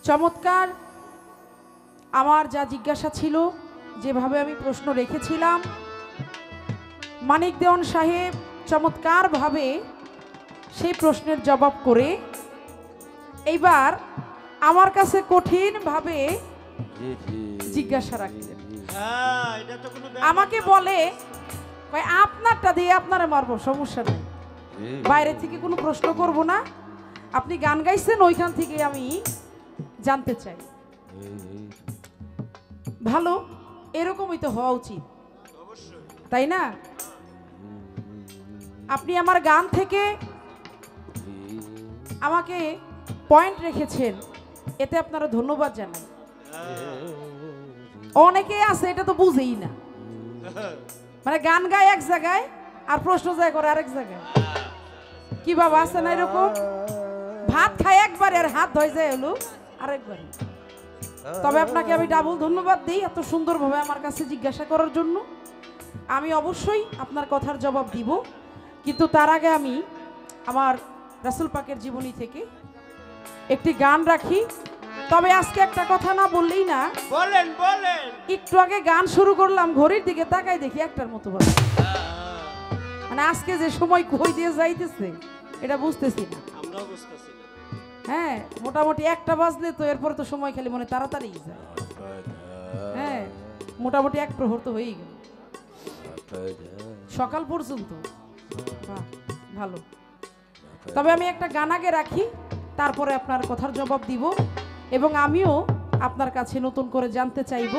চমৎকার আমার যা জিজ্ঞাসা ছিল, যেভাবে আমি প্রশ্ন রেখেছিলাম, মানিক দেওয়ান সাহেব চমৎকারভাবে সেই প্রশ্নের জবাব করে এইবার আমার কাছে কঠিনভাবে জিজ্ঞাসা রাখলেন। আমাকে বলে, আপনারটা দিয়ে আপনারা মারবো, সমস্যা নেই, বাইরে থেকে কোনো প্রশ্ন করব না, আপনি গান গাইছেন ওইখান থেকে আমি জানতে চাই। ভালো, এরকমই তো হওয়া উচিত, তাই না? আপনি আমার গান থেকে আমাকে পয়েন্ট রেখেছেন, এতে আপনারা ধন্যবাদ জানাই। অনেকে আছে এটা তো বুঝেই না, মানে গান গায় এক জায়গায় আর প্রশ্ন যায় করে আরেক জায়গায়। কি বাবা আছে না এরকম? ভাত খায় একবার আর হাত ধয়ে যায় হলো আরেকবার। তবে আপনাকে আমি ডাবল ধন্যবাদ দিই এত সুন্দরভাবে আমার কাছে জিজ্ঞাসা করার জন্য। আমি অবশ্যই আপনার কথার জবাব দিব, কিন্তু তার আগে আমি আমার রাসূল পাকের জীবনী থেকে একটি গান রাখি। তবে আজকে একটা কথা না বললেই না। বলেন বলেন। একটু আগে গান শুরু করলাম, ঘড়ির দিকে তাকাই দেখি একটার মতো বাজে। মানে আজকে যে সময় কই দিয়ে যাইতেছে এটা বুঝতেছি না। আমরাও বুঝতেছি না। হ্যাঁ, মোটামুটি একটা বাজলে তো এরপর তো সময় খালি মনে তাড়াতাড়ি যায়। হ্যাঁ, মোটামুটি এক প্রহর তো হয়েই গেল সকাল পর্যন্ত। বাহ, ভালো। তবে আমি একটা গান আগে রাখি, তারপরে আপনার কথার জবাব দিব এবং আমিও আপনার কাছে নতুন করে জানতে চাইব।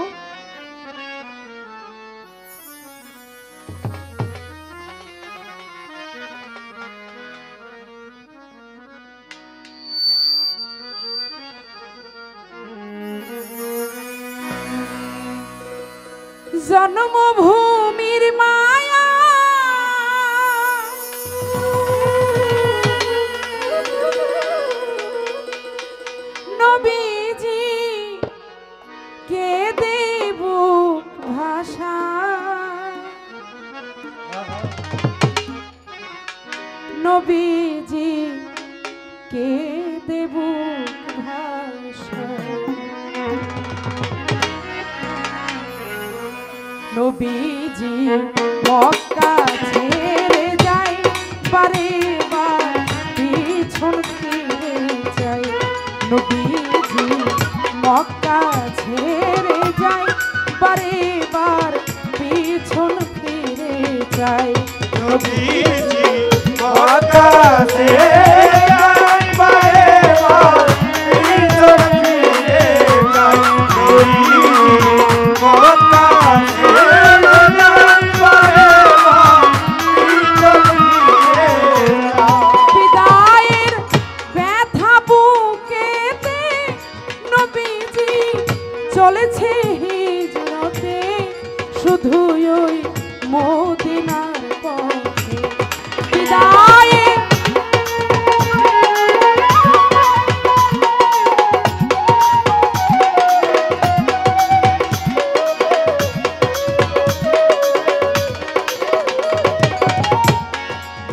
জন্মভূমির মায়া নবীজি কে দেব ভাষা, নবীজি কে দেব ভাষা, নবীজি মক্কা ছেড়ে যায় বারে বার পিছন ফিরে যায়, নবীজি মক্কা ছেড়ে যায় বারে বার পিছন ফিরে যায়, নবীজি মক্কা ছেড়ে যায় বারে বার পিছন ফিরে যায়, নবীজি মক্কা চলেছে হিজরতে শুধু ওই মদিনার পথে, বিদায়ে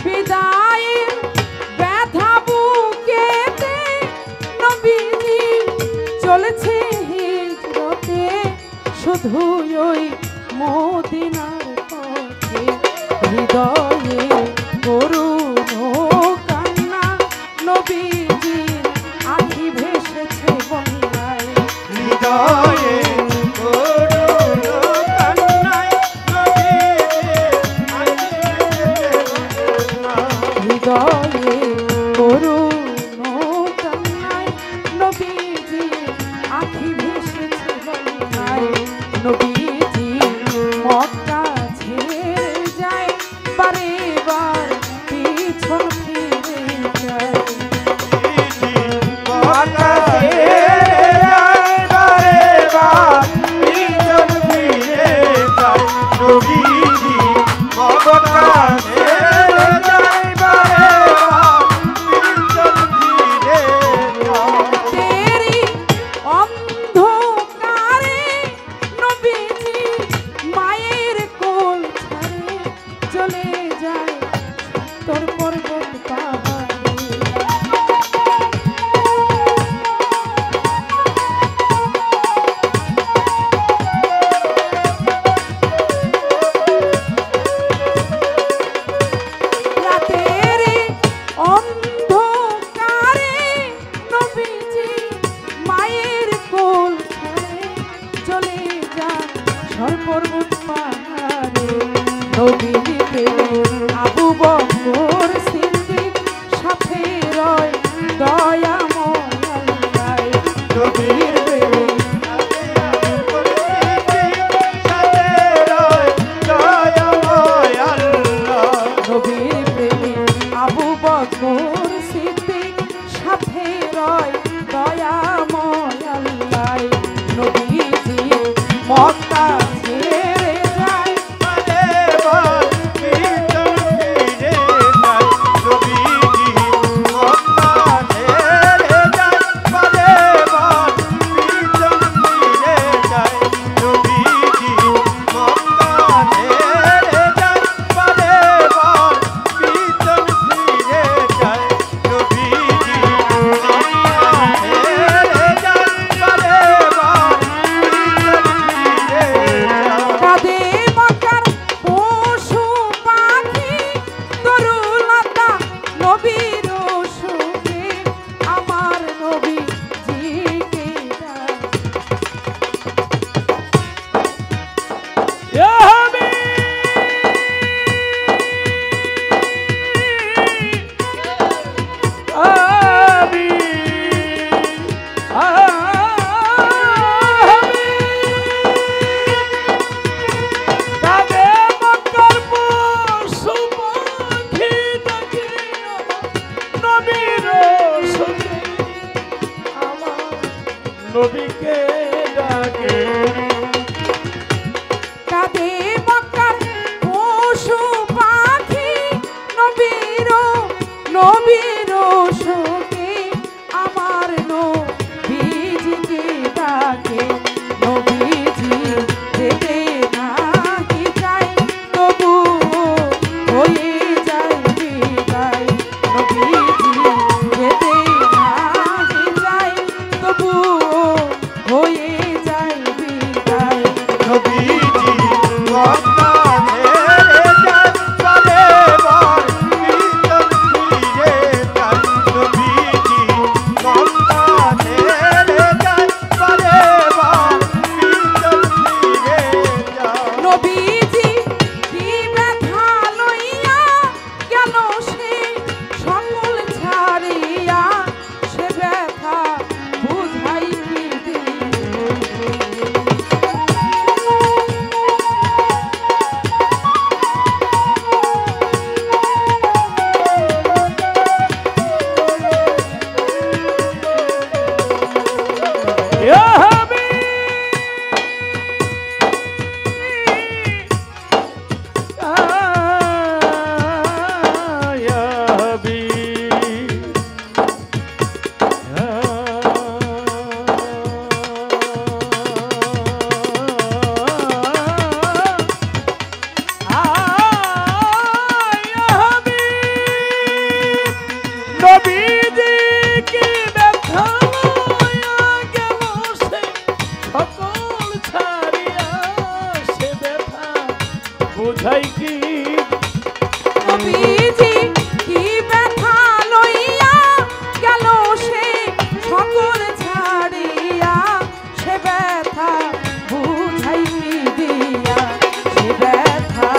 বিদায়ের ব্যথা বুকেতে নবীজি চলেছে শুধু ওই মদিনার পথে, হৃদয়ে করুণ কান্না নবীজির আখি ভেসেছে বন্যায়, হৃদয়ে করুণ কান্নায় নবীজির আখি ভেসেছে বন্যায়, হৃদয়ে করুণ কান্নায় নবীজির আখি ভেসেছে বন্যায়, নবীজি মক্কা ছেড়ে যায় বারে বার পিছন ফিরে যায়, নবীজি মক্কা ছেড়ে যায় বারে বার পিছন ফিরে যায়, নবীজি মক্কা ছেড়ে যায় বারে বার পিছন ফিরে যায়, তেরি অন্ধ ঝড় পর্বত পাহাড়ে নবীর প্রেমে আবু বকর সিদ্দিক সাথে রয় দয়াময় আল্লাহ নবীর প্রেমে নবীর প্রেমে আবু বকর সিদ্দিক সাথে রয় দয়াময় আল্লাহ নবীজি মক্কা ছেড়ে যায় নবীকে ডাকে কাঁদে মক্কার পশু পাখি নবীর শোকে আমার নবীজিকে ডাকে নবীজি যেতে নাহি চায় তবু হয়ে যায় বিদায় নবীজি যেতে নাহি চায় তবু হয়ে যায় বিদায় নবীজি মক্কা ছেড়ে যায় চলে বার পিছন ফিরে যায় নবীজি মক্কা ছেড়ে যায় চলে বার পিছন ফিরে যায় নবীজি কি ব্যথা লইয়া গেল সে সকল ছাড়িয়া সে ব্যথা বুঝাই কি বুঝাই কি নবীজি কি ব্যথা লইয়া গেল সে সকল ছাড়িয়া সে ব্যথা বুঝাই কি দিয়া সে ব্যথা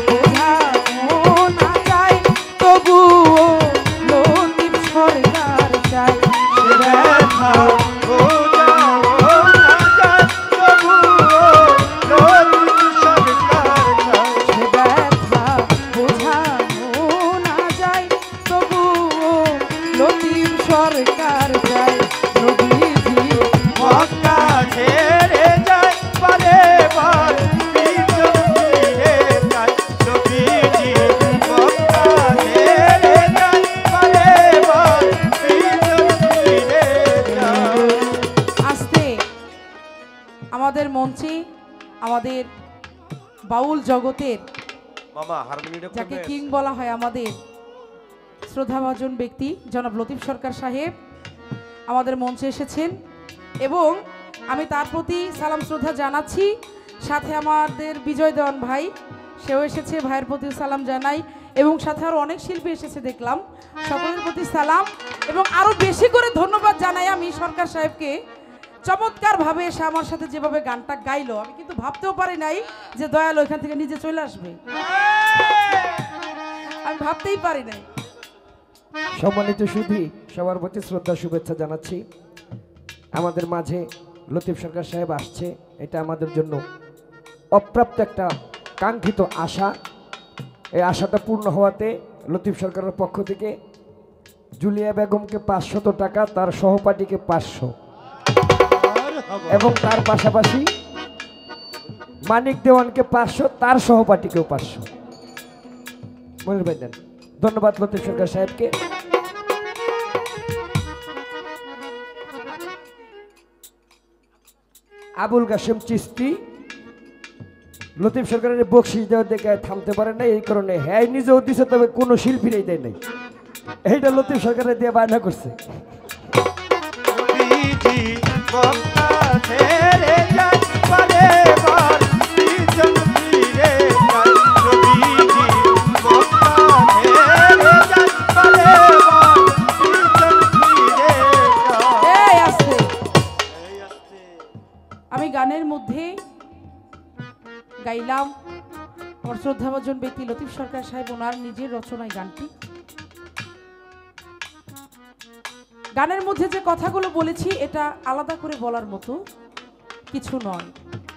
বোঝানো না যায় তবুও লতিফ সরকার চাই সে ব্যথা বোঝাও না যায় তবুও লতিফ সরকার চাই সে ব্যথা বোঝানো না যায় তবুও লতিফ সরকার চাই নবীজি মক্কা ছেড়ে যায় পারে বার পিছন ফিরে যায় নবীজি মক্কা ছেড়ে যায় পারে বার পিছন ফিরে যায় আজকে আমাদের মঞ্চে আমাদের বাউল জগতের মামা হারমোনিয়ামটা যাকে কিং বলা হয় আমাদের শ্রদ্ধাভাজন ব্যক্তি জনাব লতিফ সরকার সাহেব আমাদের মঞ্চে এসেছেন এবং আমি তার প্রতি সালাম শ্রদ্ধা জানাচ্ছি সাথে আমাদের বিজয় দেওয়ান ভাই সেও এসেছে ভাইয়ের প্রতি সালাম জানাই এবং সাথে আরও অনেক শিল্পী এসেছে দেখলাম সকলের প্রতি সালাম এবং আরও বেশি করে ধন্যবাদ জানাই আমি সরকার সাহেবকে চমৎকার ভাবে এসে আমার সাথে যেভাবে গানটা গাইলো, আমি কিন্তু ভাবতেও পারি নাই যে দয়াল ওইখান থেকে নিজে চলে আসবে। আমি ভাবতেই পারি নাই। সম্মানিত সুধী, সবার প্রতি শ্রদ্ধা শুভেচ্ছা জানাচ্ছি। আমাদের মাঝে লতিফ সরকার সাহেব আসছে, এটা আমাদের জন্য অপ্রাপ্ত একটা কাঙ্ক্ষিত আশা। এই আশাটা পূর্ণ হওয়াতে লতিফ সরকারের পক্ষ থেকে জুলিয়া বেগমকে 500 টাকা, তার সহপাঠীকে 500 এবং তার পাশাপাশি মানিক দেওয়ানকে 500, তার সহপাঠীকেও 500 মনে রাখবেন। ধন্যবাদ লতিফ সরকার সাহেবকে। আবুল কাশেম চিস্তি লতিফ সরকারের বকশিস দেওয়ার দেখে থামতে পারে না, এই কারণে হ্যাঁ নিজেও দিছে, তবে কোনো শিল্পীরাই দেয় নাই। এইটা লতিফ সরকারের দিয়ে বায়না করছে। আমি গানের মধ্যে গাইলাম আমার শ্রদ্ধাভাজন ব্যক্তি লতিফ সরকার সাহেব ওনার নিজের রচনায় গানটি। গানের মধ্যে যে কথাগুলো বলেছি এটা আলাদা করে বলার মতো কিছু নয়।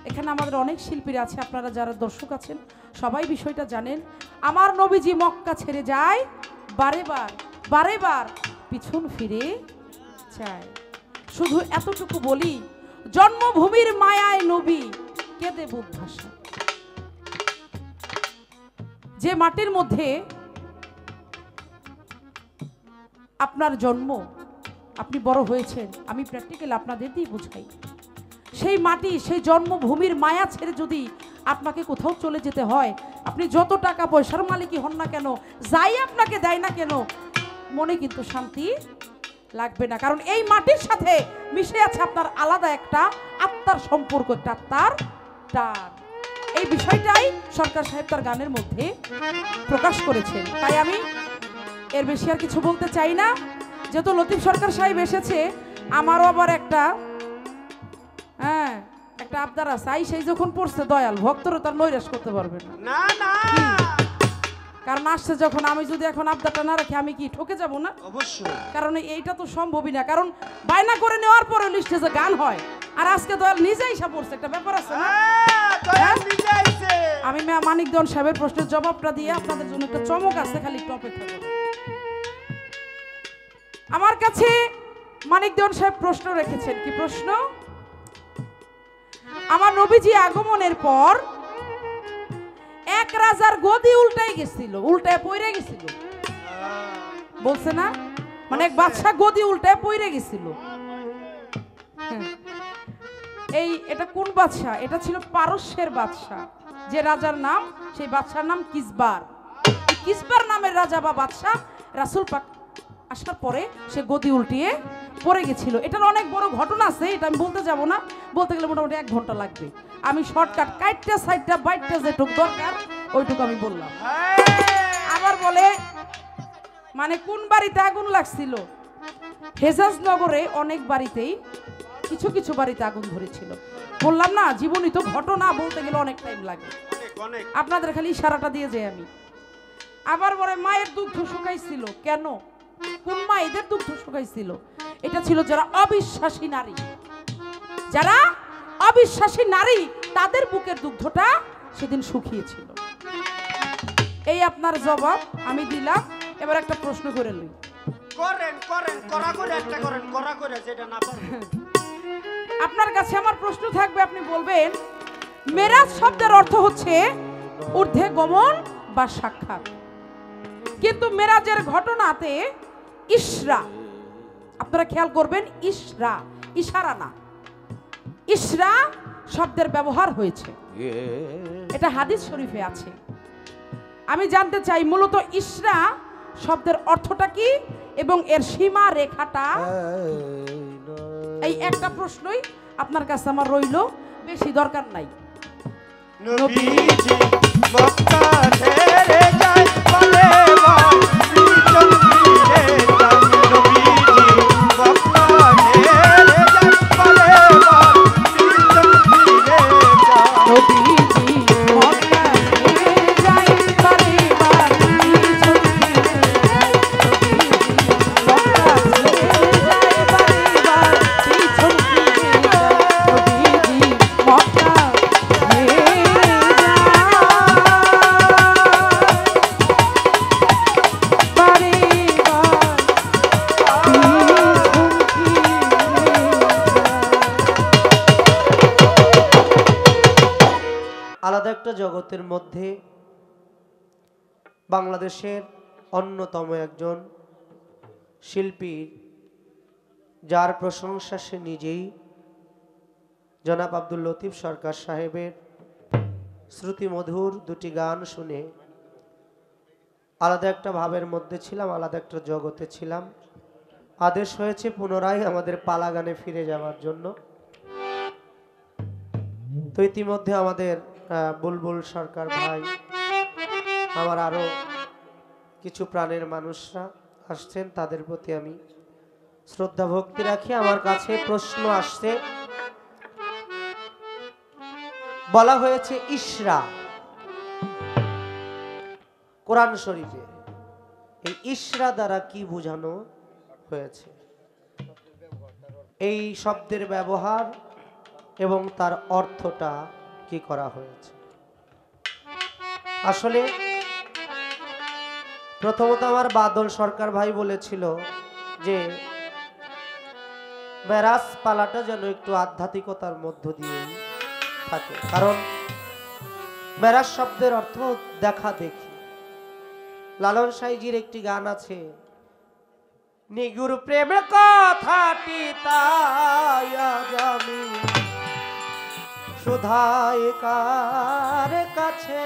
এখানে আমাদের অনেক শিল্পীরা আছে, আপনারা যারা দর্শক আছেন সবাই বিষয়টা জানেন। আমার নবীজি মক্কা ছেড়ে যায়, বারে বার পিছন ফিরে চায়। শুধু এতটুকু বলি, জন্মভূমির মায়ায় নবী কেঁদে বুক ভাষা। যে মাটির মধ্যে আপনার জন্ম, আপনি বড় হয়েছেন, আমি প্র্যাকটিক্যাল আপনাদের দিয়ে বুঝাই। সেই মাটি, সেই জন্মভূমির মায়া ছেড়ে যদি আপনাকে কোথাও চলে যেতে হয়, আপনি যত টাকা পয়সার মালিকই হন না কেন, যাই আপনাকে দেয় না কেন, মনে কিন্তু শান্তি লাগবে না। কারণ এই মাটির সাথে মিশে আছে আপনার আলাদা একটা আত্মার সম্পর্ক, একটা আত্মার টান। এই বিষয়টাই সরকার সাহেব তার গানের মধ্যে প্রকাশ করেছেন। তাই আমি এর বেশি আর কিছু বলতে চাই না। যেহেতু লতিফ সরকার সাহেব এসেছে, আমারও আবার একটা আবদার আছে। সেই যখন পড়ছে দয়াল ভক্তরা তার নৈরাশ করতে পারবে না, কারণ আসছে যখন। আমি যদি এখন আবদারটা না রাখি আমি কি ঠকে যাব না? অবশ্যই, কারণ এইটা তো সম্ভবই না। কারণ বায়না করে নেওয়ার পরে লিস্টে যে গান হয়, আর আজকে দয়াল নিজেই এসে পড়ছে, একটা ব্যাপার আছে না? আমি মানিক দেওয়ান সাহেবের প্রশ্নের জবাবটা দিয়ে আপনাদের জন্য একটা চমক আছে, খালি একটু অপেক্ষা করুন। আমার কাছে মানিক দেওয়ান সাহেব প্রশ্ন রেখেছেন। কি প্রশ্ন? আমার নবীজি আগমনের পর এক রাজার গদি উল্টাই গেছিল, উল্টায় পড়ে গেছিল, বলছে না? মানে এক বাদশা গদি উল্টায় পড়ে গেছিল। এটা কোন বাদশা? এটা ছিল পারস্যের বাদশা। যে রাজার নাম, সেই বাদশার নাম কিসবার। কিসবার নামের রাজা বা বাদশা রাসূল পাক আসার পরে সে গদি উল্টিয়ে পড়ে গেছিল। এটার অনেক বড় ঘটনা আছে, এটা আমি বলতে যাব না, বলতে গেলে মোটামুটি 1 ঘন্টা লাগবে। আমি শর্টকাট কাইটটা সাইডটা বাইটটা যেটুক দরকার ওইটুকু আমি বললাম। আবার বলে মানে কোন বাড়িতে আগুন লাগছিল? হেজাজ নগরে অনেক বাড়িতেই, কিছু কিছু বাড়িতে আগুন ধরেছিল। বললাম না, জীবনী তো ঘটনা, বলতে গেলে অনেক টাইম লাগে। আপনাদের খালি ইশারাটা দিয়ে যাই আমি। আবার বলে মায়ের দুগ্ধ শুকাইছিল। কেন? কোন মায়েদের দুগ্ধ শুকাইছিল? এটা ছিল যারা অবিশ্বাসী নারী, যারা অবিশ্বাসী নারী, তাদের বুকের দুগ্ধটা সেদিন শুকিয়েছিল। এই আপনার জবাব আমি দিলাম। এবার একটা প্রশ্ন করে লই। আপনার কাছে আমার প্রশ্ন থাকবে, আপনি বলবেন মেরাজ শব্দের অর্থ হচ্ছে ঊর্ধ্বে গমন বা সাক্ষাৎ, কিন্তু মেরাজের ঘটনাতে ইসরা, আপনারা খেয়াল করবেন, ইসরা, ইশারা না, ইসরা শব্দের ব্যবহার হয়েছে। এটা হাদিস শরীফে আছে। আমি জানতে চাই মূলত ইসরা শব্দের অর্থটা কি এবং এর সীমা রেখাটা। এই একটা প্রশ্নই আপনার কাছে আমার রইল, বেশি দরকার নাই। নবীজি মক্কা ছেড়ে যায়, বলে বল পিছন ফিরে যায়। নবীজি মক্কা ছেড়ে যায়, বলে একটা জগতের মধ্যে বাংলাদেশের অন্যতম একজন শিল্পী, যার প্রশংসা সে নিজেই, জনাব আব্দুল লতিফ সরকার সাহেবের শ্রুতিমধুর দুটি গান শুনে আলাদা একটা ভাবের মধ্যে ছিলাম, আলাদা একটা জগতে ছিলাম। আদেশ হয়েছে পুনরায় আমাদের পালা গানে ফিরে যাওয়ার জন্য। তো ইতিমধ্যে আমাদের বুলবুল সরকার ভাই, আমার আরো কিছু প্রাণের মানুষরা আসছেন, তাদের প্রতি আমি শ্রদ্ধা ভক্তি রাখি। আমার কাছে প্রশ্ন আসছে, বলা হয়েছে ইশরা কোরআন শরীফে, এই ইশরা দ্বারা কি বোঝানো হয়েছে? এই শব্দের ব্যবহার এবং তার অর্থটা কি করা হয়েছে? আসলে প্রথমত আমার বাদল সরকার ভাই বলেছিল যে মেরাজ পালাটা যেন একটু আধ্যাত্মিকতার মধ্য দিয়ে থাকে, কারণ মেরাজ শব্দের অর্থ দেখা দেখি। লালন সাইজির একটি গান আছে, নিগুর প্রেমের কথাটি তাই আজ আমি শুধাই কার কাছে,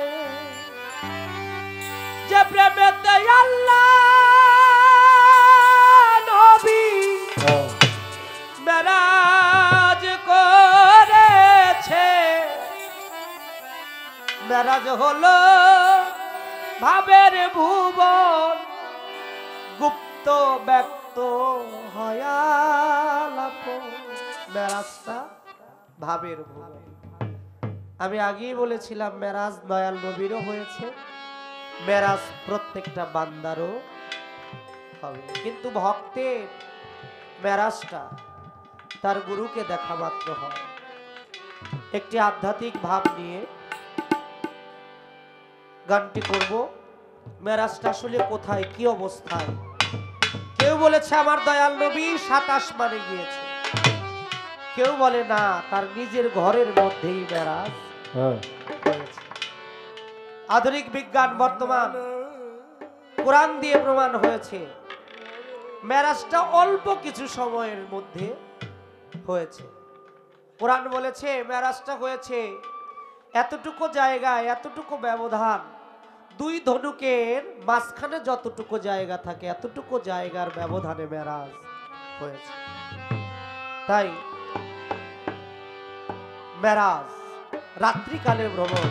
যে প্রেমেতে আল্লাহ নবী মেরাজ করেছে। মেরাজ হলো ভাবের ভুবন, গুপ্ত ব্যক্ত হয়ালাপ। মেরাজটা ভাবের ভুবন। আমি আগেই বলেছিলাম মেরাজ দয়াল নবীরও হয়েছে, মেরাজ প্রত্যেকটা বান্দারও হবে, কিন্তু ভক্তের মেরাজটা তার গুরুকে দেখা মাত্র হয়। একটি আধ্যাত্মিক ভাব নিয়ে গানটি করব। মেরাজটা আসলে কোথায়, কি অবস্থায়? কেউ বলেছে আমার দয়াল নবী 7 আসমানে গিয়েছে, কেউ বলে না তার নিজের ঘরের মধ্যেই মেরাজ হয়েছে। আধুনিক বিজ্ঞান বর্তমান কোরআন দিয়ে প্রমাণ হয়েছে মেরাজটা অল্প কিছু সময়ের মধ্যে হয়েছে। কোরআন বলেছে মেরাজটা হয়েছে এতটুকু জায়গায়, এতটুকু ব্যবধান, 2 ধনুকের মাঝখানে যতটুকু জায়গা থাকে এতটুকু জায়গার ব্যবধানে মেরাজ হয়েছে। তাই মেরাজ রাত্রিকালের ভ্রমণ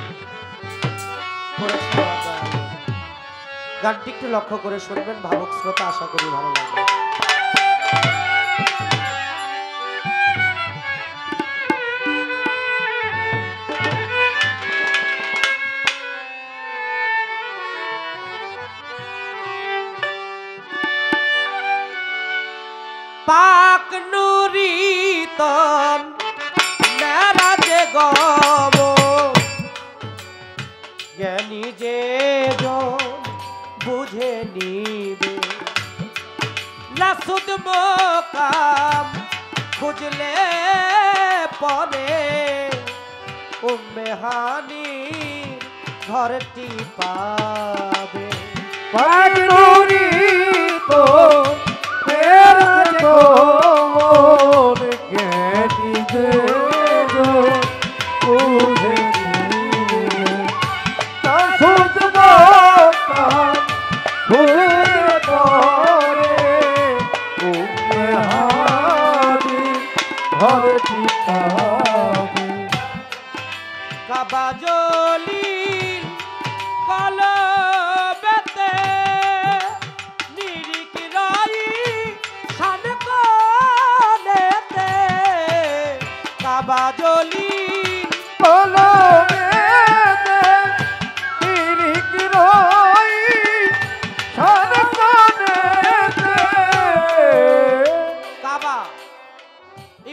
করেছে। গানটি একটু লক্ষ্য করে শুনবেন, ভাবুক শ্রোতা, আশা করি ভালো লাগবে। পাক নুরি তন মেরাজে গব, জ্ঞানী যে বুঝে নিবে, লাসুদ মোকাম খুঁজলে পরে উম্মেহানি ঘরটি পাবে। পাক নুরি তো মেরাজ গব, জ্ঞানী যে বুঝে নিবে, লাসুদ মোকাম খুঁজলে পরে উম্মেহানি ঘরটি পাবে। কাবা জলিল কলবেতে নিরিক রাই শান কোনেতে, কাবা জলিল কলবেতে নিরিক রাই শান কোনেতে। কাবা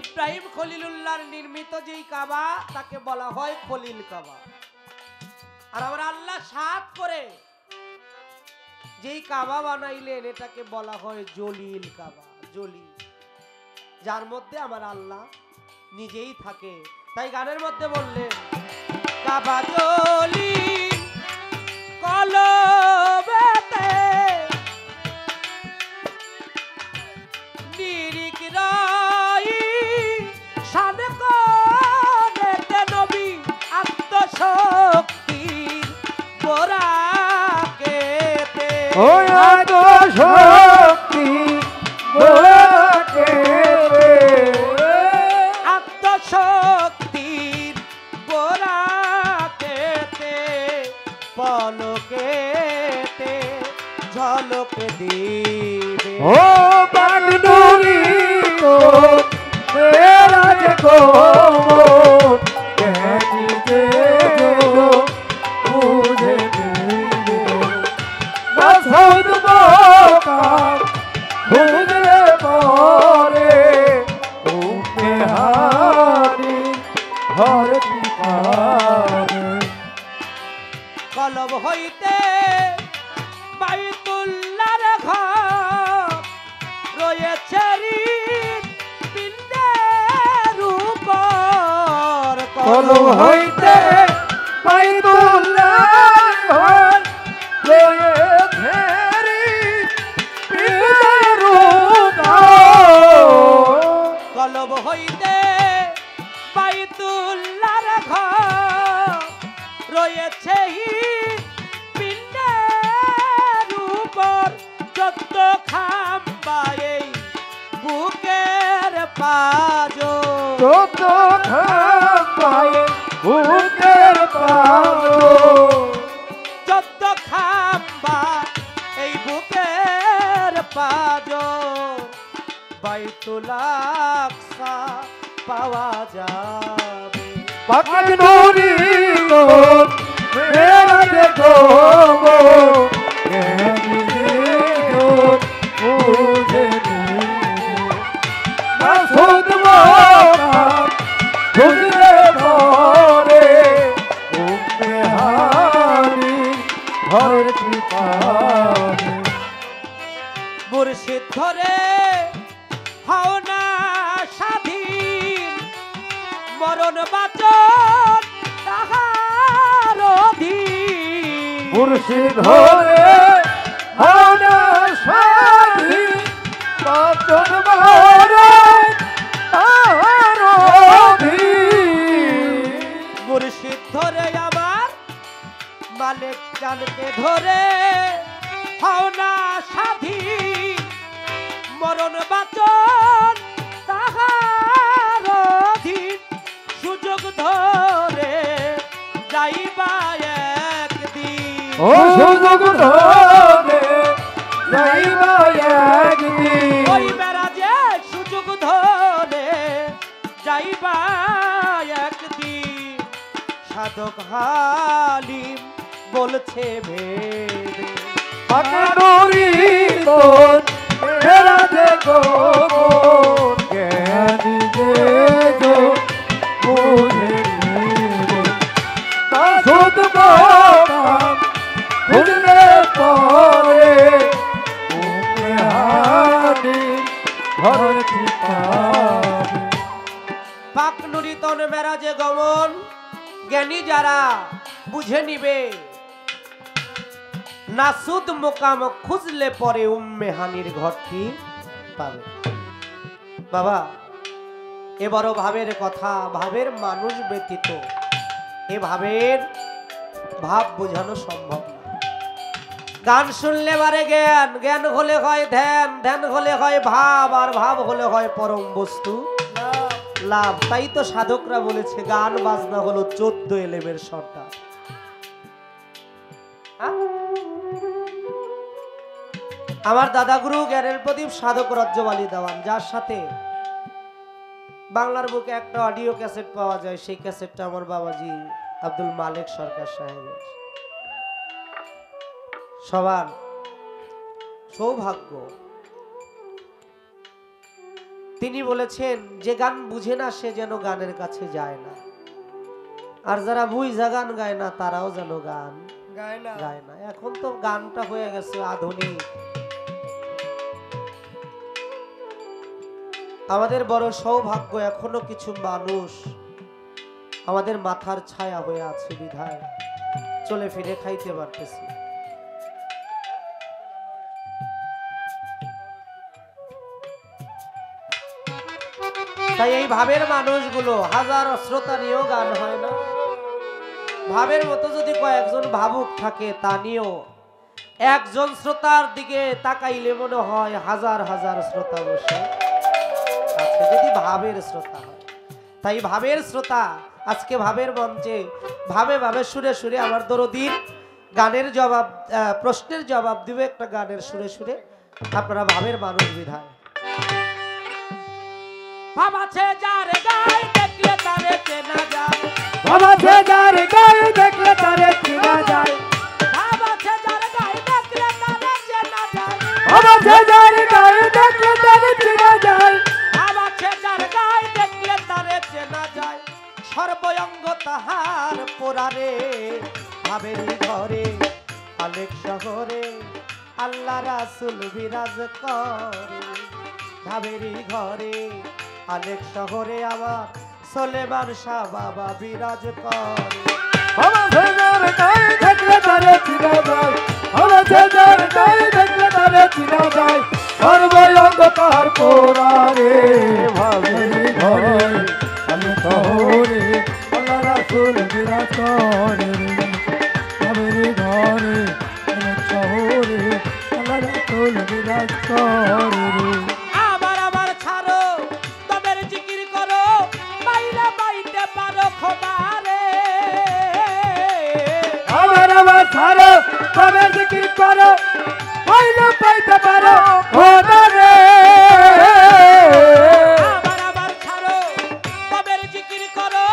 ইব্রাহিম খলিলুল্লাহর নির্মিত যেই কাবা তাকে বলা হয় খলিল কাবা। আর আমরা আল্লাহ 7 করে যেই কাবা বানাইলেন এটাকে বলা হয় জলিল কাবা। জলিল, যার মধ্যে আমার আল্লাহ নিজেই থাকে। তাই গানের মধ্যে বললেন কাবাজলি কলবেতে নিরিক রাই শান করেতে নবী আত্মশক্তির বোরাকেতে ওই আত শক্তি গোলাকে আত্মশক্তির বোরাকেতে পলকেতে ঝলক দিবে ও বাগনুরি তো মেরা যে কোমর কেনিতে जो मुझे मिले ना खुद मौका खुदरे मोरे उनके हारी हर दीवाने কলব হইতে বাইতুল্লাহর ঘর রয়েছে পিণ্ডের উপর কলম হইতে বাইতুল্লাহ হয় লয়ে ধেরি পিতারু কলব হইতে বাইতুল্লাহর ঘর রয়েছে পিণ্ডের উপর যত খাম্বা এই বুকের পাজো যত খাপায়ে বুকের পাজো যত খাম্বা এই বুকের পাজো বাইতুল আকসা পাওয়া যাবে পাক নুরি তোর মেরা দেখো গো কেনি দেখো মুঝে না খুদ মৌকা খুদরে মোরে উম্মে হানি হর কৃপানে মুর্শিদ ধরে হও না স্বাধীন মরণ বাচন তাহার অধীন মুর্শিদ হরে হনা সাধি বাচন মারে আরোধি মুর্শিদ ধরে আমার মালিক জানকে ধরে হও না স্বাধীন মরণ বাচন তাহার অধীন সুযোগ ধরে যাইবা একদিন ও সুযোগ ধরে যাইবা একদিন ওই মেরাজে সুযোগ ধরে যাইবা একদিন সাধক হালিম বলছে ভেবে পাকনুরি তোর মেরা দেখো জ্ঞানী দেখো মুঝে মিলে তা সুদ মৌকা খুদরে পরে উম্মে হানি হর কৃপানে পাক নুরি তন মেরাজে গমন জ্ঞানী যারা বুঝে নিবে নাসুদ মোকাম খুঁজলে পরে উম্মে হানির ঘরটি পাবে বাবা এবারও ভাবের কথা ভাবের মানুষ ব্যতীত এ ভাবের ভাব বোঝানো সম্ভব না গান শুনলে বারে জ্ঞান জ্ঞান হলে হয় ধ্যান ধ্যান হলে হয় ভাব আর ভাব হলে হয় পরম বস্তু লাভ তাই তো সাধকরা বলেছে গান বাজনা হলো 14 এলেমের সর্দার আমার দাদা গুরু জ্ঞানের প্রদীপ সাধক রজ্জবালি দেওয়ান যার সাথে বাংলার বুকে একটা অডিও ক্যাসেট পাওয়া যায় সেই ক্যাসেটটা আমার বাবাজি আব্দুল মালিক সরকার সাহেবের সবার সৌভাগ্য তিনি বলেছেন যে গান বুঝে না সে যেন গানের কাছে যায় না আর যারা বুঝা গান গায় না তারাও যেন গান গায় না এখন তো গানটা হয়ে গেছে আধুনিক আমাদের বড় সৌভাগ্য এখনো কিছু মানুষ আমাদের মাথার ছায়া হয়ে আছে বিধায় চলে ফিরে খাইতে পারতেছি। তাই এই ভাবের মানুষগুলো হাজার শ্রোতা নিয়েও গান হয় না, ভাবের মতো যদি কয়েকজন ভাবুক থাকে তা নিয়েও একজন শ্রোতার দিকে তাকাইলে মনে হয় হাজার হাজার শ্রোতা বসে আছে যদি ভাবের শ্রোতা হয়। তাই ভাবের শ্রোতা আজকে ভাবের মঞ্চে ভাবে ভাবে সুরে সুরে আমার দরদির গানের জবাব প্রশ্নের জবাব দিবে একটা গানের সুরে সুরে। আপনারা ভাবের মানুষ বিধায় ভাব আছে যার গায়ে দেখলে তারে চেনা যায়, ভাব আছে যার গায়ে দেখলে তারে চেনা যায়, ভাব আছে যার গায়ে দেখলে তারে চেনা যায়, ভাব আছে যার গায়ে দেখলে তারে চেনা যায়, ভাব আছে যার গায়ে দেখলে তারে চেনা যায়। সর্বঙ্গ তাহার পোড়ারে ভাবের ঘরে অনেক শহরে আল্লাহ রাসূল বিরাজ করে। ভাবের ঘরে অনেক শহরে আবার সুলেমান শাহ বাবা বিরাজ করে। ভাব আছে যার গায়ে দেখলে তারে চেনা যায়, ভাব আছে যার গায়ে দেখলে তারে চেনা যায়, সর্বঙ্গ তাহার পোড়ারে ভাবের ঘরে অনেক শহরে আল্লাহ রাসূল বিরাজ করে। ভাবের ঘরে অনেক শহরে আল্লাহ রাসূল বিরাজ করে। আবার আবার ছাড়ো তবের জিকির করো, পাইলে পাইতে পারো খোদারে। আবার আবার ছাড়ো তবে জিকির করো, পাইলে পাইতে পারো খোদারে। আবার আবার ছাড়ো তবের জিকির করো,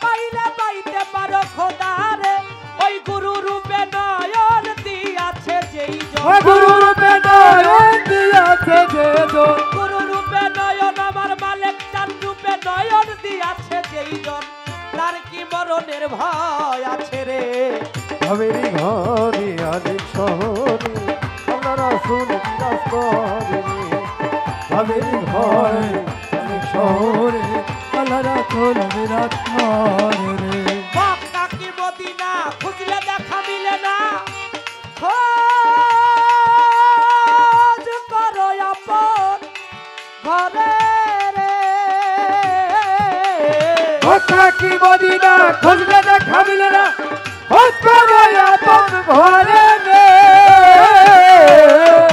পাইলে পাইতে পারো খোদারে। ওই গুরু রূপে নয়ন দিয়াছে যেই জন, গুরু রূপে নয়ন দিয়াছে যে জন, গুরু রূপে নয়ন আমার মালিক চান রূপে নয়ন দিয়াছে যেই জন, তার কি মরণের ভয় আছে রে। ভাবের ঘরে অনেক শহরে আল্লাহ রাসূল বিরাজ করে। ভাবের ঘরে অনেক শহরে আল্লাহ রাসূল বিরাজ করে। মক্কা কি মদিনা খুঁজলে দেখা মিলে না, খোঁজ করো আপন ঘরে রে। মক্কা কি মদিনা খুঁজলে দেখা মিলে না, খোঁজ করো আপন ঘরে রে।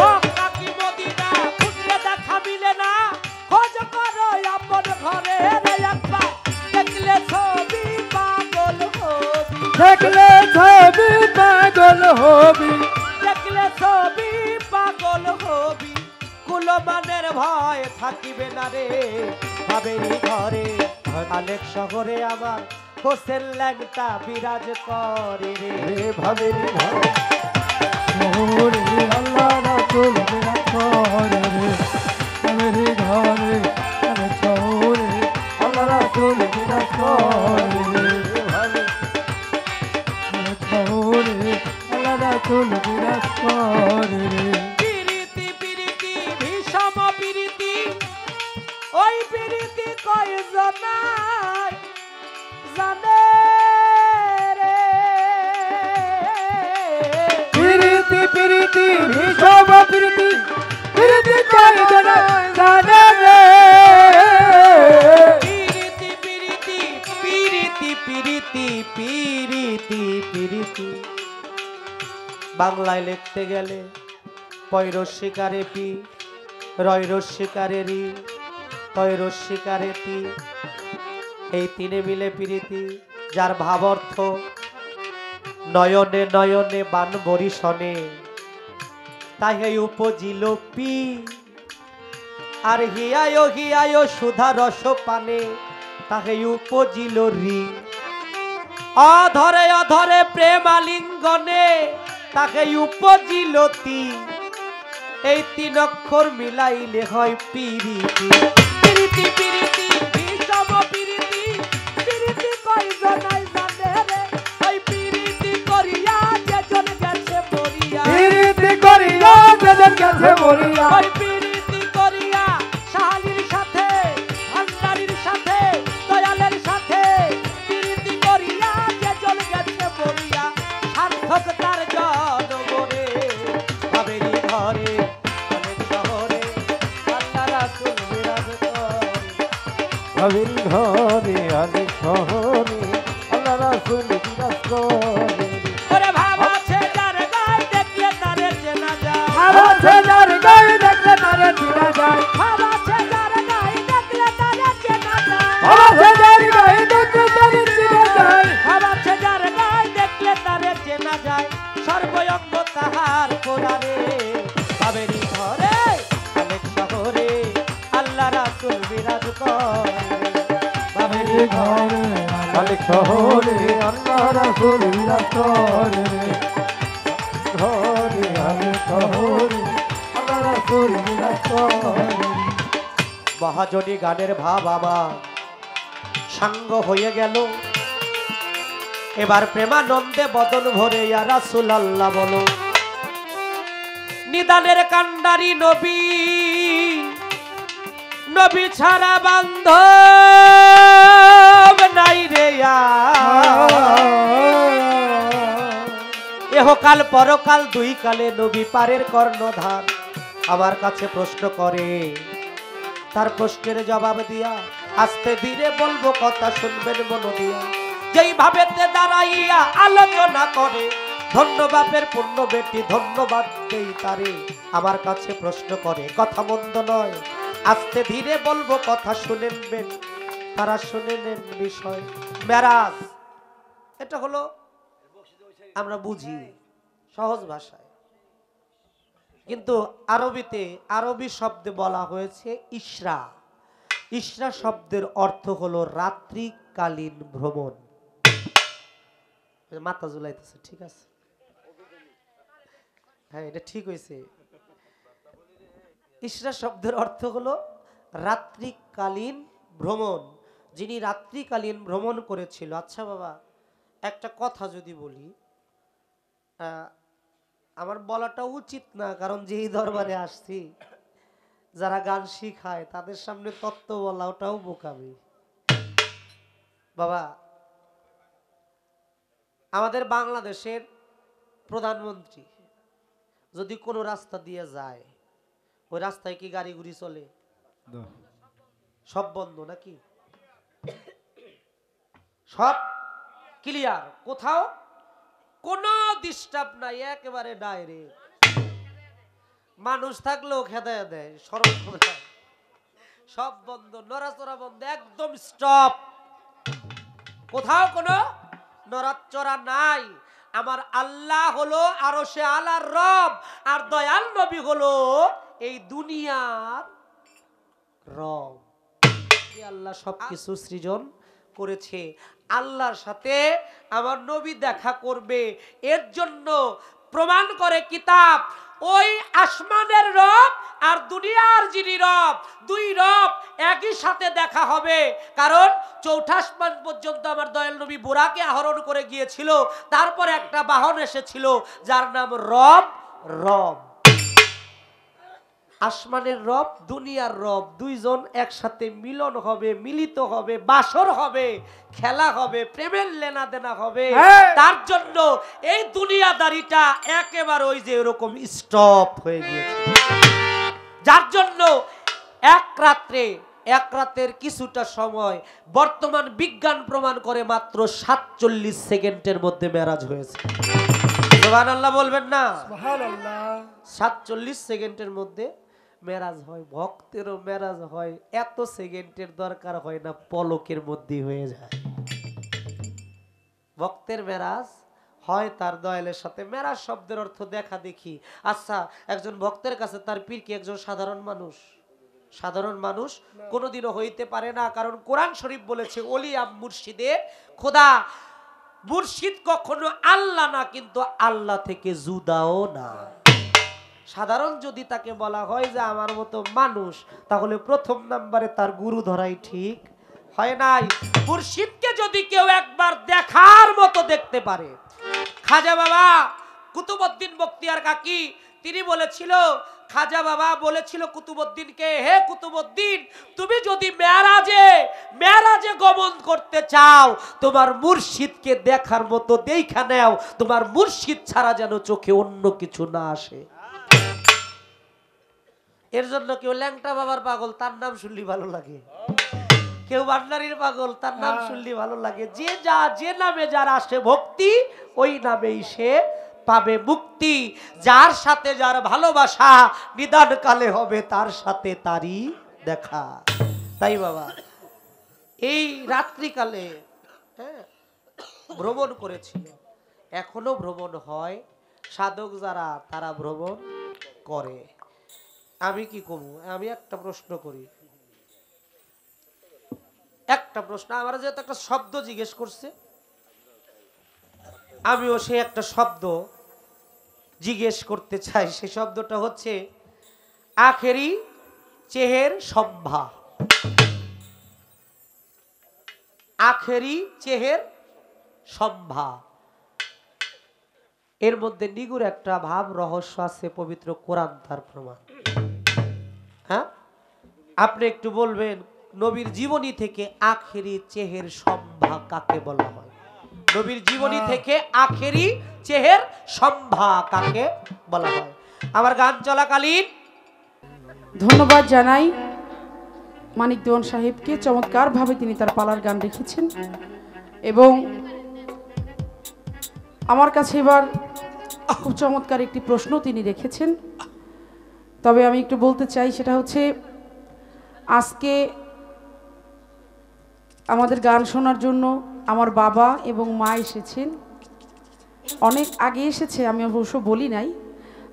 মক্কা কি মদিনা খুঁজলে দেখা মিলে না, খোঁজ করো আপন ঘরে রে। একবার দেখলে ছবি পাগল হবি, দেখলে ছবি পাগল হবি, দেখলে ছবি পাগল হবি। কুলমানের ভয় থাকিবে না রে। ভাবের ঘরে অনেক শহরে আবার হোসেন ল্যাংটা বিরাজ করে রে। ভাবের ঘরে শহরে আল্লাহ রাসূল বিরাজ করে রে। ভাবের ঘরে অনেক শহরে আল্লাহ রাসূল বিরাজ করে রে। ভাবের শহরে আল্লাহ রাসূল বিরাজ করে রে। পিরিতি পিরিতি ভীষম পিরিতি, ওই পিরিতি কয়জনাই জানে রে। প্রীতি প্রীতি ভীষণ প্রীতি প্রীতি কয় জন জানে রে। পিরিতি পিরিতি পিরিতি পিরিতি পিরিতি পিরিতি বাংলায় লিখতে গেলে পৈরস্বীকারে পি, রৈরস্বীকারে রি, তৈরস্বীকারে তি, এই তিনে মিলে প্রীতি, যার ভাব অর্থ নয়নে নয়নে বান বরিশনে তাহে উপজিল পি, আর হিয়ায় সুধা রস পানে তাহে উপজিল রি, অধরে অধরে প্রেমালিঙ্গনে তাকে উপজিলতি, এই তিন অক্ষর মিলাইলে হয় পিরিতি। পিরিতি পিরিতি ভীষম পিরিতি, পিরিতি কয়জনাই জানে রে। ওই পিরিতি করিয়া যেজন গেছে মরিয়া, প্রীতি করিয়া যেজন গেছে মরিয়া, ওই পিরিতি করিয়া শালির সাথে ভান্ডারির সাথে দয়ালের সাথে পিরিতি শহরে আল্লাহ রাসূল বিরাজ করে। ওরে ভাব আছে যার গায়ে দেখলে তারে চেনা যায়, ভাব আছে যার গায়ে দেখলে তারে চিনা যায়, ভাব আছে যার গায়ে দেখলে তারে চেনা যায়, ভাব আছে যার গায়ে দেখলে তারে চিনা যায়, ভাব আছে যার গায়ে দেখলে তারে চেনা যায়, সর্বঙ্গ তাহার কোরআনে বাবেরি ঘরে অনেক শহরে আল্লাহ রাসূল বিরাজ করে। বাবেরি ঘরে অনেক শহরে আল্লাহ রাসূল বিরাজ করে, ঘরে অনেক শহরে আল্লাহ রাসূল বিরাজ করে। মহাজনী গানের ভাব আমার সাঙ্গ হয়ে গেল, এবার প্রেমানন্দে বদন ভরে ইয়া রাসূলুল্লাহ বলো। নিদানের কান্ডারি নবী, নবী ছাড়া বান্ধব নাই রে এহকাল পরকাল দুই কালে নবী পারের কর্ণধার আমার কাছে প্রশ্ন করে, তার প্রশ্নের জবাব দিয়া আস্তে ধীরে বলবো কথা শুনবেন মন দিয়া। যেই ভাবেতে দাঁড়াইয়া আলোচনা করে ধন্য বাপের পূর্ণ বেটি ধন্যবাদ দেই তারে, আমার কাছে প্রশ্ন করে কথা মন্দ নয়, আস্তে ধীরে বলবো কথা শুনেনবেন তারা শুনে নেন বিষয়। মেরাজ এটা হলো আমরা বুঝি সহজ ভাষায়, কিন্তু আরবিতে আরবি শব্দে বলা হয়েছে ইসরা। ইসরা শব্দের অর্থ হলো রাত্রিকালীন ভ্রমণ। মাথা ঝুলাইতেছে, ঠিক আছে, হ্যাঁ এটা ঠিক হয়েছে। ইসরা শব্দের অর্থ হলো রাত্রিকালীন ভ্রমণ, যিনি রাত্রিকালীন ভ্রমণ করেছিল। আচ্ছা বাবা, একটা কথা যদি বলি, আমার বলাটা উচিত না, কারণ যেই দরবারে আসছি যারা গান শিখায় তাদের সামনে তত্ত্ব বলা ওটাও বোকামি। বাবা, আমাদের বাংলাদেশের প্রধানমন্ত্রী যদি কোনো রাস্তা দিয়ে যায়, ওই রাস্তায় কি গাড়ি গুড়ি চলে? সব বন্ধ নাকি? সব ক্লিয়ার, কোথাও কোনো ডিস্টার্ব নাই, একেবারে ডাইরেক্ট। মানুষ থাকলেও খেদায় দেয়, সরল সব বন্ধ, নড়াচড়া বন্ধ, একদম স্টপ, কোথাও কোনো নড়াচড়া নাই। আমার আল্লাহ হলো আরশে আলার রব, আর দয়াল নবী হলো এই দুনিয়ার রব। আল্লাহ সবকিছু সৃজন করেছে, আল্লাহর সাথে আমার নবী দেখা করবে, এর জন্য প্রমাণ করে কিতাব। ওই আসমানের রব আর দুনিয়ার যিনি রব, দুই রব একই সাথে দেখা হবে, কারণ চৌঠা আসমান পর্যন্ত আমার দয়াল নবী বুরাকে আহরণ করে গিয়েছিল, তারপর একটা বাহন এসেছিল যার নাম রব। রব আসমানের রব, দুনিয়ার রব, দুইজন একসাথে মিলন হবে, মিলিত হবে, বাসর হবে, খেলা হবে, প্রেমের লেনা দেনা হবে। তার জন্য এই দুনিয়াদারিটা একেবারে ওই যে এরকম স্টপ হয়ে গিয়েছে, যার জন্য এক রাতের কিছুটা সময় বর্তমান বিজ্ঞান প্রমাণ করে মাত্র 47 সেকেন্ডের মধ্যে মেরাজ হয়েছে। সুবহানাল্লাহ বলবেন না? সুবহানাল্লাহ। 47 সেকেন্ডের মধ্যে মেরাজ হয়। ভক্তেরও মেরাজ হয়, এত সেকেন্ডের দরকার হয় না, পলকের মধ্যে হয়ে যায়। ভক্তের মেরাজ হয় তার দয়ালের সাথে। মেরাজ শব্দের অর্থ দেখা দেখি। আচ্ছা, একজন ভক্তের কাছে তার পীর কি একজন সাধারণ মানুষ? সাধারণ মানুষ কোনোদিনও হইতে পারে না, কারণ কোরআন শরীফ বলেছে ওলিয়া মুর্শিদে খোদা। মুর্শিদ কখনো আল্লাহ না, কিন্তু আল্লাহ থেকে জুদাও না। সাধারণ যদি তাকে বলা হয় যে আমার মতো মানুষ, তাহলে প্রথম নাম্বারে তার গুরু ধরাই ঠিক হয় নাই। মুর্শিদকে যদি কেউ একবার দেখার মতো দেখতে পারে, খাজা বাবা কুতুবউদ্দিন বখতিয়ার কাকি তিনি বলেছিল, খাজা বাবা বলেছিল কুতুবউদ্দিনকে, হে কুতুবউদ্দিন, তুমি যদি মেরাজে গমন করতে চাও, তোমার মুর্শিদকে দেখার মতো দেখা নাও, তোমার মুর্শিদ ছাড়া যেন চোখে অন্য কিছু না আসে। এর জন্য কেউ ল্যাংটা বাবার পাগল, তার নাম শুনলি ভালো লাগে। কেউ ভান্ডারির পাগল, তার নাম শুনলে ভালো লাগে। যে নামে যার আসে ভক্তি, ওই নামেই সে পাবে মুক্তি। যার সাথে যার ভালোবাসা, নিদান কালে হবে তার সাথে তারই দেখা। তাই বাবা, এই রাত্রিকালে ভ্রমণ করেছিল, এখনো ভ্রমণ হয়। সাধক যারা তারা ভ্রমণ করে। আমি কি করবো? আমি একটা প্রশ্ন করি, একটা প্রশ্ন। আমার যেহেতু একটা শব্দ জিজ্ঞেস করছে, আমিও সে একটা শব্দ জিজ্ঞেস করতে চাই। সে শব্দটা হচ্ছে আখেরি চেহের সম্ভা। আখেরি চেহের সম্ভা, এর মধ্যে নিগুর একটা ভাব রহস্য আছে, পবিত্র কোরআন তার প্রমাণ। হ্যাঁ, আপনি একটু বলবেন নবীর জীবনী থেকে আখেরি চেহের সম্ভা কাকে বলা হয়? নবীর জীবনী থেকে আখেরি চেহের সম্ভা কাকে বলা হয়? আমার গান চলাকালীন ধন্যবাদ জানাই মানিক দেওয়ান সাহেবকে, চমৎকার ভাবে তিনি তার পালার গান রেখেছেন। এবং আমার কাছে এবার খুব চমৎকার একটি প্রশ্ন তিনি রেখেছেন। তবে আমি একটু বলতে চাই, সেটা হচ্ছে আজকে আমাদের গান শোনার জন্য আমার বাবা এবং মা এসেছেন। অনেক আগে এসেছে, আমি অবশ্য বলি নাই।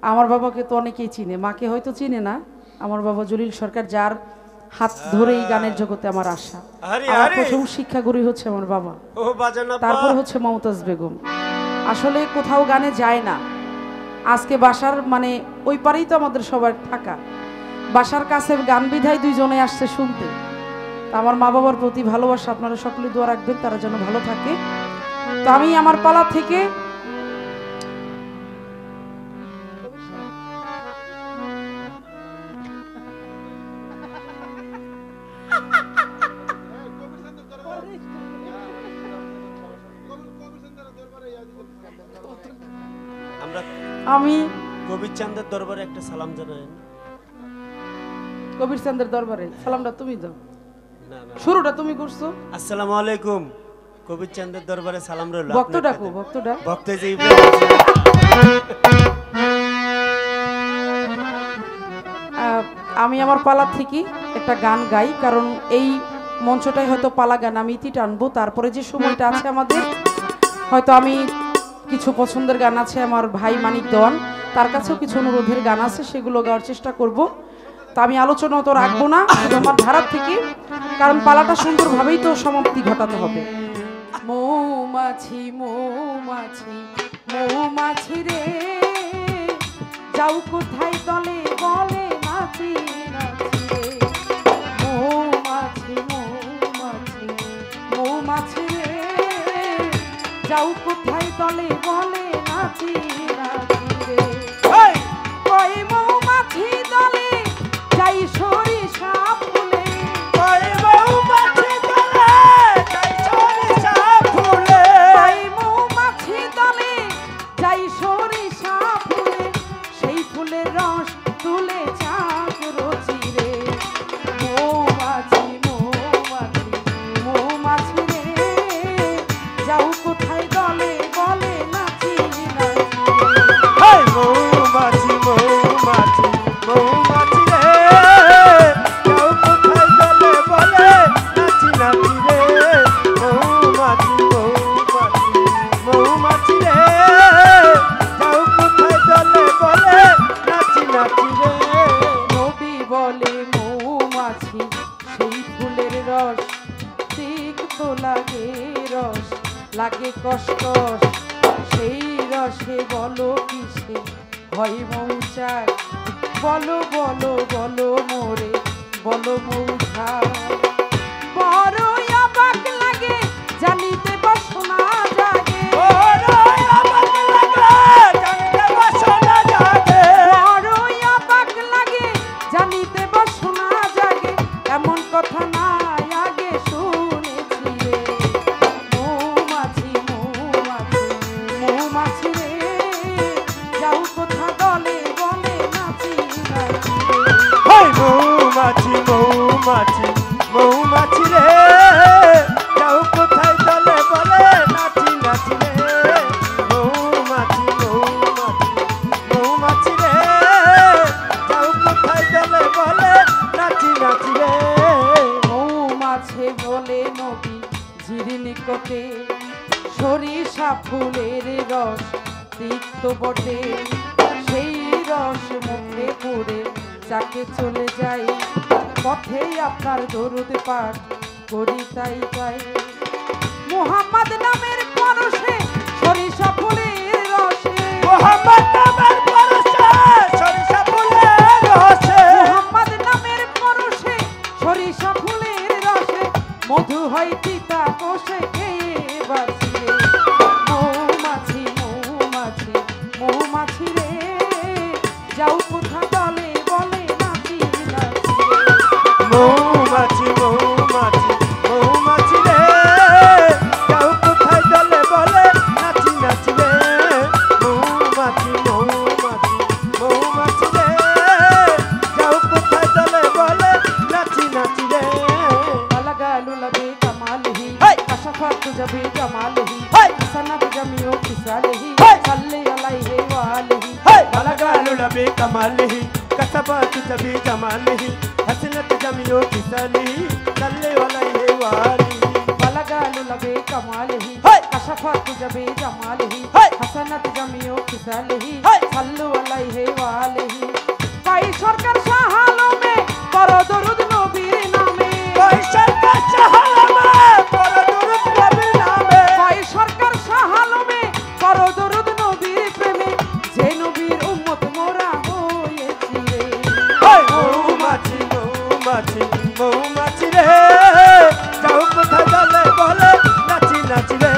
আমার বাবাকে তো অনেকেই চিনে, মাকে হয়তো চিনে না। আমার বাবা জলিল সরকার, যার হাত ধরে এই গানের জগতে আমার আসা। আমার প্রথম শিক্ষাগুরু হচ্ছে আমার বাবা, তারপর হচ্ছে মমতাজ বেগম। আসলে কোথাও গানে যায় না। আজকে বাসার মানে ওই পারেই তো আমাদের সবার থাকা, বাসার কাছে গান বিধায় দুইজনে আসছে শুনতে। তা আমার মা বাবার প্রতি ভালোবাসা, আপনারা সকলে দোয়া রাখবেন তারা যেন ভালো থাকে। তো আমি আমার পালা থেকে আমি কবির চাঁদের দরবারে একটা সালাম জানাই। কবির চাঁদের দরবারে সালামটা তুমি দাও, না না, শুরুটা তুমি করছো। আসসালামু আলাইকুম। কবির চাঁদের দরবারে সালাম রইল। ভক্ত ডাকো, ভক্ত ডাক। ভক্ত যে ইব্রাহিম আমি আমার পালা থেকে একটা গান গাই, কারণ এই মঞ্চটাই হয়তো পালা গান আমি ইতি টানবো। তারপরে যে সময়টা আছে আমাদের, হয়তো আমি কিছু পছন্দের গান আছে আমার ভাই মানিক দেওয়ান, তার কাছেও কিছু অনুরোধের গান আছে, সেগুলো গাওয়ার চেষ্টা করব। তা আমি আলোচনা তো রাখবো না, শুধু আমার ধারা থেকে, কারণ পালাটা সুন্দরভাবেই তো সমাপ্তি ঘটাতে হবে। মৌমাছি মৌমাছি মৌমাছি রে, যাও কোথায় দলে বলে নাচি নাচি রে। মৌমাছি মৌমাছি মৌমাছি রে, যাও কোথায় দলে বলে নাচি নাচি রে। কই মৌমাছি দলে যাই সরিষা ফুলে, কই মৌমাছি দলে যাই সরিষা ফুলে, কই মৌমাছি দলে যাই সরিষা ফুলে, সেই ফুলের রস তুলে চাক রচি রে। মৌমাছি মৌমাছি মৌমাছি রে, যাও কোথায় দলে বলে নাচি নাচি রে। মৌমাছি মৌমাছি মৌমাছি রে, যাও কোথায় দলে বলে নাচি নাচি রে। মৌমাছি মৌমাছি মৌমাছি রে, যাও কোথায় দলে বলে নাচি নাচি রে। নবী বলে মৌমাছি সেই ফুলের রস তিক্ত লাগে, রস লাগে কষ্ট, সেই রসে বলো কিসে হয় মৌচাক, বলো বলো বলো মোরে বলো মৌঝাক। বড়ই অবাক লাগে জানিতে বাসনা জাগে, বড়ই অবাক জানিতে বাসনা জাগে, এমন কথা নাই আগে শুনেছি রে। মৌমাছি মৌমাছি মৌমাছি রে, যাও কোথা দলে বলে নাচি নাচি রে। মৌমাছি মৌমাছি মাঝির নিকটে সরিষা ফুলের রস তিক্ত বটে, সেই রস মুখে পড়ে যাকে চলে যাই, পথেই আপনার দরুদ পাঠ করি তাই চাই। মুহাম্মদ নামের পরশে সরিষা ফুলের রসে, মোহাম্মদ নামের পরশে সরিষা ফুলের রসে, মুহাম্মদ নামের পরশে সরিষা ফুলের রসে, মধু হয় তিতা কোষে খেয়ে বাঁচি রে। মৌমাছি মৌমাছি মৌমাছি রে, যাও কোথা দলে বলে নাচি নাচি রে। মৌমাছি মৌমাছি মৌমাছি রে, যাও কোথায় দলে বলে নাচি নাচি রে। মৌমাছি মৌমাছি মৌমাছি রে, যাও কোথায় দলে বলে নাচি নাচি রে। अलगालु लबे कमालही Hey! कशफत जबे जमालही Hey! सनद जमियो किसालही Hey! सल्ले अलैहि वालही अलगालु लबे कमालही कसबत जबी जमालही हसनत जमियो किसलही सल्ले अलैहि वाली। अलगालु लबे कमालही Hey! कशफत जबे जमालही Hey! हसनत जमियो किसालही Hey! सल्लु अलैहि वालही। पाई सरकार शाह आलमे बड़ दरूद नबीर नामे, कोई सरकार शहरमे पर दुरुद नबी नामे, पाई सरकार शाह आलमे बड़ दरूद नबीर प्रेमे, जे नबीर उम्मत मोरा होयेछि रे। ओय मौमाছি মৌমাছি মৌমাছি রে, যাও কোথায় দলে বলে নাচি নাচি রে।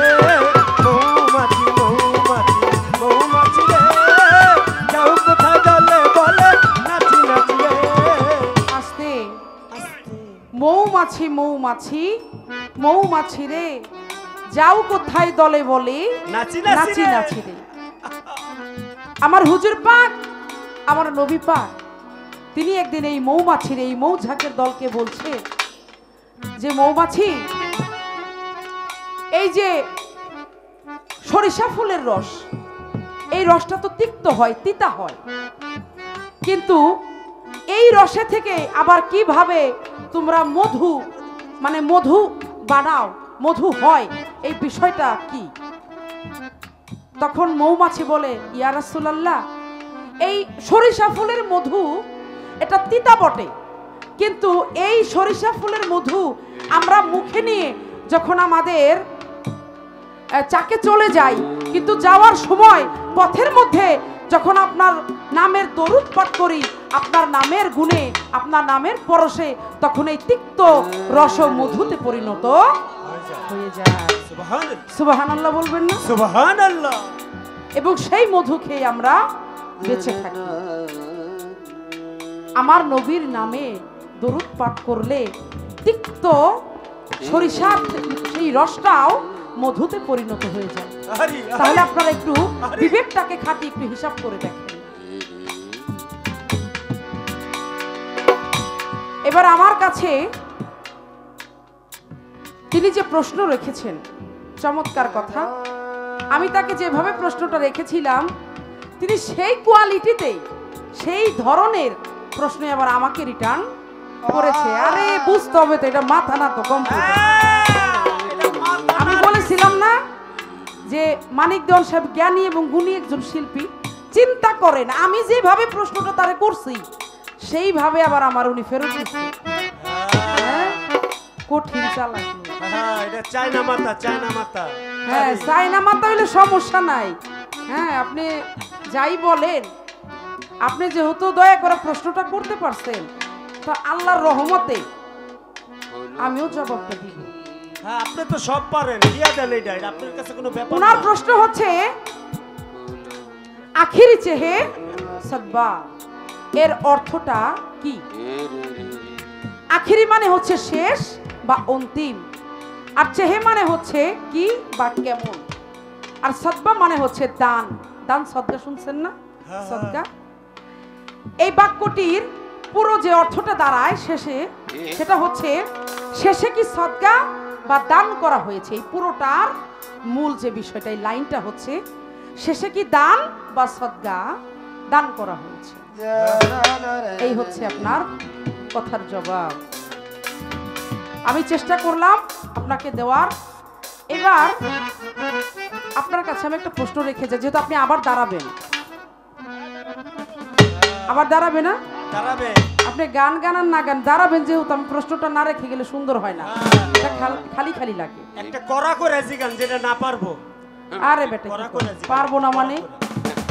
মৌমাছি মৌমাছি মৌমাছি রে, যাও কোথায় দলে বলে নাচি নাচি রে। আস্তে মৌমাছি মৌমাছি মৌমাছি রে, যাও কোথায় দলে বলে নাচি নাচি নাচি রে। নাচি রে। আমার হুজুর পাক, আমার নবী পাক, তিনি একদিন এই মৌমাছির এই মৌঝাকের দলকে বলছে যে মৌমাছি, এই যে সরিষা ফুলের রস, এই রসটা তো তিক্ত হয়, তিতা হয়, কিন্তু এই রসে থেকে আবার কিভাবে তোমরা মধু মানে মধু বানাও, মধু হয়, এই বিষয়টা কি? তখন মৌমাছি বলে, ইয়া রাসূলুল্লাহ, এই সরিষা ফুলের মধু এটা তিতা বটে, কিন্তু এই সরিষা ফুলের মধু আমরা মুখে নিয়ে যখন আমাদের চাকে চলে যাই, কিন্তু যাওয়ার সময় পথের মধ্যে যখন আপনার নামের দরুদ পাঠ করি, আপনার নামের গুণে, আপনার নামের পরশে, তখন এই তিক্ত রস মধুতে পরিণত হয়ে যায়। সুবহানাল্লাহ সুবহানাল্লাহ বলবেন না? সুবহানাল্লাহ। এবং সেই মধু খেয়ে আমরা বেঁচে থাকি। আমার নবীর নামে দরুদ পাঠ করলে তিক্ত সরিষার সেই রসটাও মধুতে পরিণত হয়ে যায়। আরে তাহলে আপনারা একটু বিবেকটাকে খাটিয়ে একটু হিসাব করে দেখেন। এবার আমার কাছে তিনি যে প্রশ্ন রেখেছেন, চমৎকার কথা। আমি তাকে যেভাবে প্রশ্নটা রেখেছিলাম, তিনি সেই কোয়ালিটিতে, সেই ধরনের প্রশ্ন আবার আমাকে রিটার্ন করেছে। আরে বুঝতে হবে তো, এটা মাথা না তো কম্পিউটার। আমি বলেছিলাম না যে মানিক দেওয়ান সাহেব জ্ঞানী এবং গুণী একজন শিল্পী, চিন্তা করেন আমি যেভাবে প্রশ্নটা তারে করছি সেইভাবে আবার আমার উনি ফেরত দিচ্ছে। হ্যাঁ, কঠিন চালাক। হ্যাঁ, এটা চায়না মাথা, চায়না মাথা। হ্যাঁ, চায়না মাথা হইলে সমস্যা নাই। হ্যাঁ, আপনি যাই বলেন, আপনি যেহেতু দয়া করে প্রশ্নটা করতে পারছেন, তো আল্লাহর রহমতে আমিও জবাবটা দিব। হ্যাঁ, আপনি তো সব পারেন, দিয়া দেন এইটা, এটা আপনার কাছে কোনো ব্যাপার ওনার না। প্রশ্ন হচ্ছে আখিরি চেহে সদবা, এর অর্থটা কি? আখিরি মানে হচ্ছে শেষ বা অন্তিম, আর চেহে মানে হচ্ছে কি বা কেমন, আর সদবা মানে হচ্ছে দান। দান সদকা শুনছেন না? সদকা। এই বাক্যটির পুরো যে অর্থটা দাঁড়ায় শেষে, সেটা হচ্ছে শেষে কি সদকা বা দান করা হয়েছে, এই পুরোটার মূল যে বিষয়টা, এই লাইনটা হচ্ছে শেষে কি দান বা সদকা দান করা হয়েছে। এই হচ্ছে আপনার কথার জবাব। আমি চেষ্টা করলাম আপনাকে দেওয়ার, এবার আপনার কাছে আমি একটা প্রশ্ন রেখে যাই, যেহেতু আপনি আবার দাঁড়াবেন, আবার দাঁড়াবে না? দাঁড়াবে। আপনি গান গান আর না গান দাঁড়াবেন, যেহেতু আমি প্রশ্নটা না রেখে গেলে সুন্দর হয় না, এটা খালি খালি লাগে। একটা করা করে গান যেটা না পারবো। আরে বেটা করা করে পারবো না মানে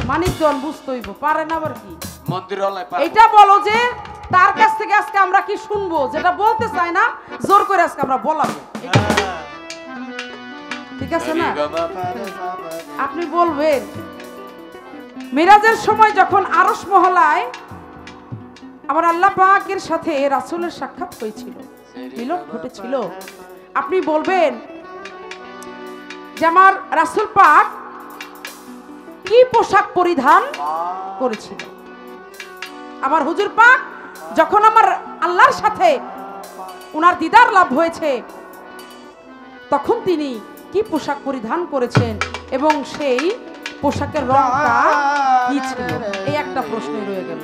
মানিকজন বুঝতে হইব, পারে না আবার কি? মন্দির এটা বলো যে তার কাছ থেকে আজকে আমরা কি শুনবো, যেটা বলতে চাই না জোর করে আজকে আমরা বলাবো, ঠিক আছে না? আপনি বলবেন মিরাজের সময় যখন আরশ মহলায় আমার আল্লাহ পাকের সাথে রাসূলের সাক্ষাৎ হয়েছিল, মিলন ঘটেছিল, আপনি বলবেন যে আমার রাসূল পাক কি পোশাক পরিধান করেছিল। আমার হুজুর পাক যখন আমার আল্লাহর সাথে ওনার দিদার লাভ হয়েছে তখন তিনি কি পোশাক পরিধান করেছেন এবং সেই পোশাকের রংটা কি ছিল, এই একটা প্রশ্ন রয়ে গেল।